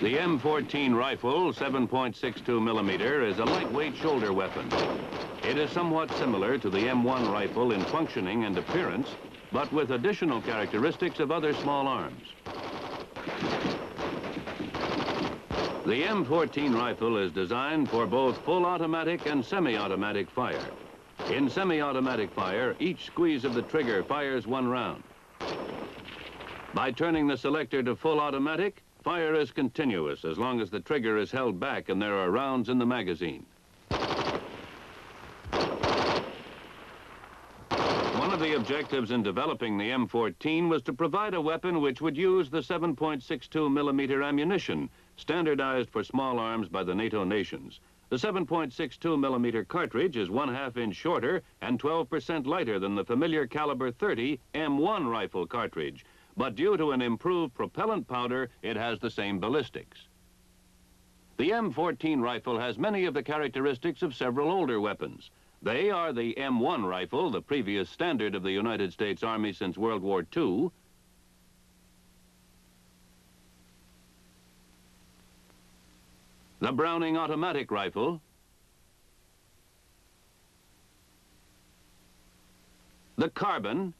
The M14 rifle, 7.62 millimeter, is a lightweight shoulder weapon. It is somewhat similar to the M1 rifle in functioning and appearance, but with additional characteristics of other small arms. The M14 rifle is designed for both full automatic and semi-automatic fire. In semi-automatic fire, each squeeze of the trigger fires one round. By turning the selector to full automatic, fire is continuous as long as the trigger is held back and there are rounds in the magazine. One of the objectives in developing the M14 was to provide a weapon which would use the 7.62 millimeter ammunition, standardized for small arms by the NATO nations. The 7.62 millimeter cartridge is 1/2 inch shorter and 12% lighter than the familiar caliber 30 M1 rifle cartridge, but due to an improved propellant powder, it has the same ballistics. The M14 rifle has many of the characteristics of several older weapons. They are the M1 rifle, the previous standard of the United States Army since World War II, the Browning automatic rifle, the carbine,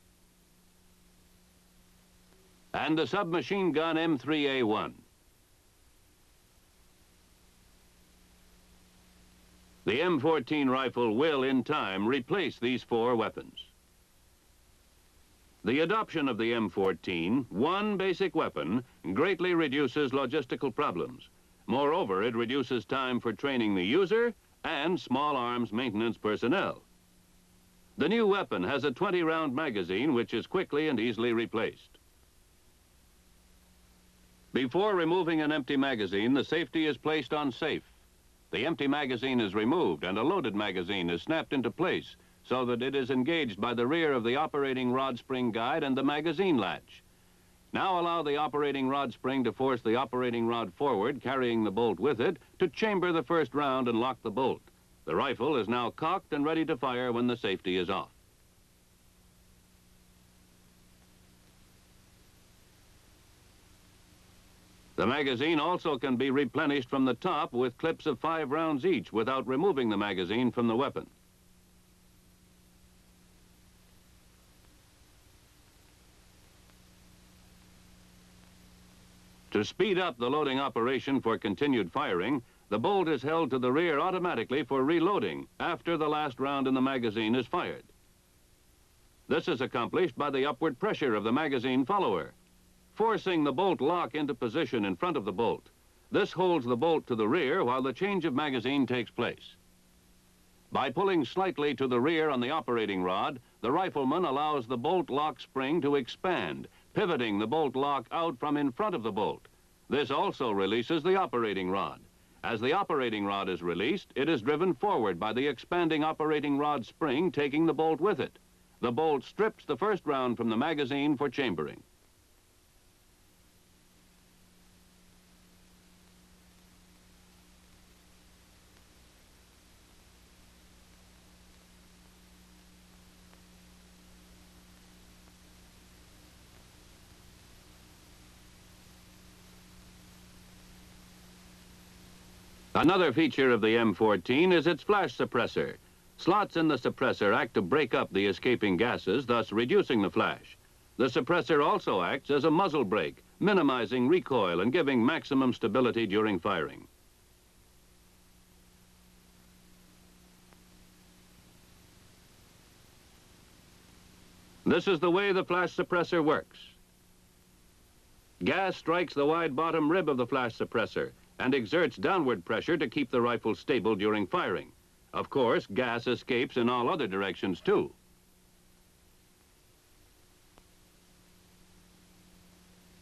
and the submachine gun M3A1. The M14 rifle will, in time, replace these four weapons. The adoption of the M14, one basic weapon, greatly reduces logistical problems. Moreover, it reduces time for training the user and small arms maintenance personnel. The new weapon has a 20-round magazine which is quickly and easily replaced. Before removing an empty magazine, the safety is placed on safe. The empty magazine is removed and a loaded magazine is snapped into place so that it is engaged by the rear of the operating rod spring guide and the magazine latch. Now allow the operating rod spring to force the operating rod forward, carrying the bolt with it, to chamber the first round and lock the bolt. The rifle is now cocked and ready to fire when the safety is off. The magazine also can be replenished from the top with clips of 5 rounds each without removing the magazine from the weapon. To speed up the loading operation for continued firing, the bolt is held to the rear automatically for reloading after the last round in the magazine is fired. This is accomplished by the upward pressure of the magazine follower, forcing the bolt lock into position in front of the bolt. This holds the bolt to the rear while the change of magazine takes place. By pulling slightly to the rear on the operating rod, the rifleman allows the bolt lock spring to expand, pivoting the bolt lock out from in front of the bolt. This also releases the operating rod. As the operating rod is released, it is driven forward by the expanding operating rod spring, taking the bolt with it. The bolt strips the first round from the magazine for chambering. Another feature of the M14 is its flash suppressor. Slots in the suppressor act to break up the escaping gases, thus reducing the flash. The suppressor also acts as a muzzle brake, minimizing recoil and giving maximum stability during firing. This is the way the flash suppressor works. Gas strikes the wide bottom rib of the flash suppressor and exerts downward pressure to keep the rifle stable during firing. Of course, gas escapes in all other directions too.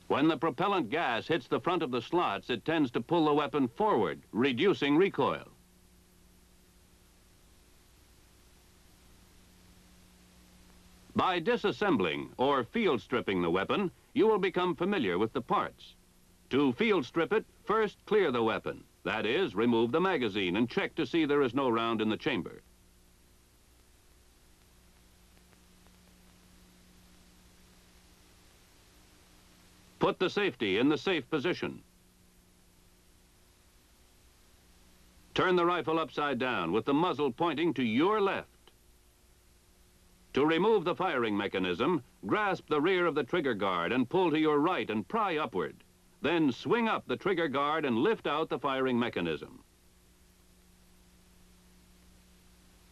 When the propellant gas hits the front of the slots, it tends to pull the weapon forward, reducing recoil. By disassembling or field stripping the weapon, you will become familiar with the parts. To field strip it, first clear the weapon. That is, remove the magazine and check to see there is no round in the chamber. Put the safety in the safe position. Turn the rifle upside down with the muzzle pointing to your left. To remove the firing mechanism, grasp the rear of the trigger guard and pull to your right and pry upward. Then swing up the trigger guard and lift out the firing mechanism.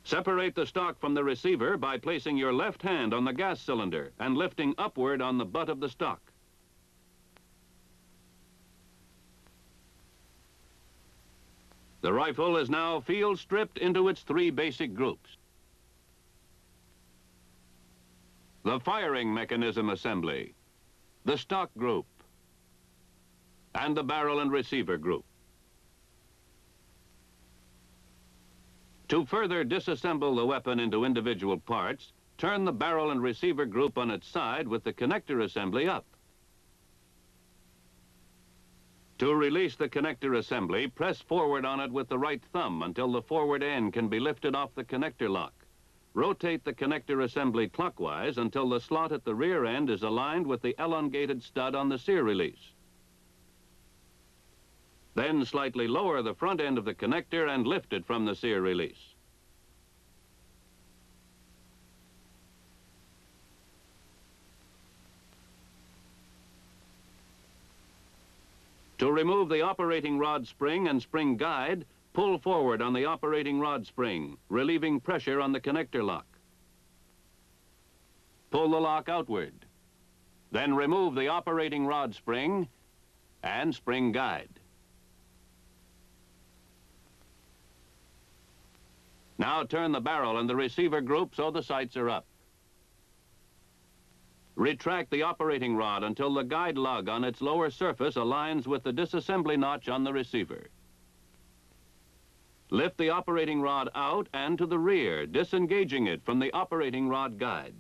Separate the stock from the receiver by placing your left hand on the gas cylinder and lifting upward on the butt of the stock. The rifle is now field stripped into its 3 basic groups. The firing mechanism assembly, the stock group, and the barrel and receiver group. To further disassemble the weapon into individual parts, turn the barrel and receiver group on its side with the connector assembly up. To release the connector assembly, press forward on it with the right thumb until the forward end can be lifted off the connector lock. Rotate the connector assembly clockwise until the slot at the rear end is aligned with the elongated stud on the sear release. Then slightly lower the front end of the connector and lift it from the sear release. To remove the operating rod spring and spring guide, pull forward on the operating rod spring, relieving pressure on the connector lock. Pull the lock outward. Then remove the operating rod spring and spring guide. Now turn the barrel and the receiver group so the sights are up. Retract the operating rod until the guide lug on its lower surface aligns with the disassembly notch on the receiver. Lift the operating rod out and to the rear, disengaging it from the operating rod guide.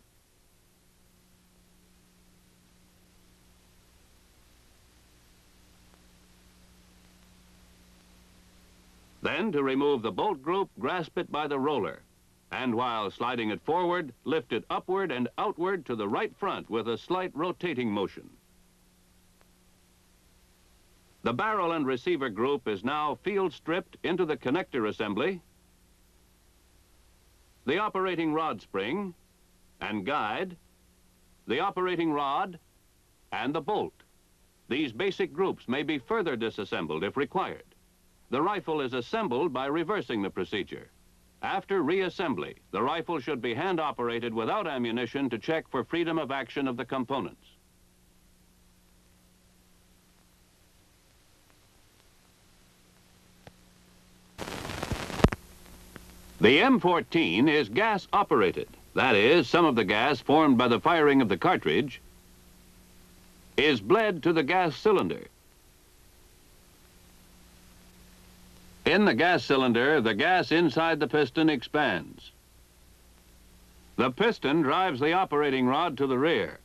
Then, to remove the bolt group, grasp it by the roller, and while sliding it forward, lift it upward and outward to the right front with a slight rotating motion. The barrel and receiver group is now field stripped into the connector assembly, the operating rod spring and guide, the operating rod, and the bolt. These basic groups may be further disassembled if required. The rifle is assembled by reversing the procedure. After reassembly, the rifle should be hand-operated without ammunition to check for freedom of action of the components. The M14 is gas-operated. That is, some of the gas formed by the firing of the cartridge is bled to the gas cylinder. In the gas cylinder, the gas inside the piston expands. The piston drives the operating rod to the rear.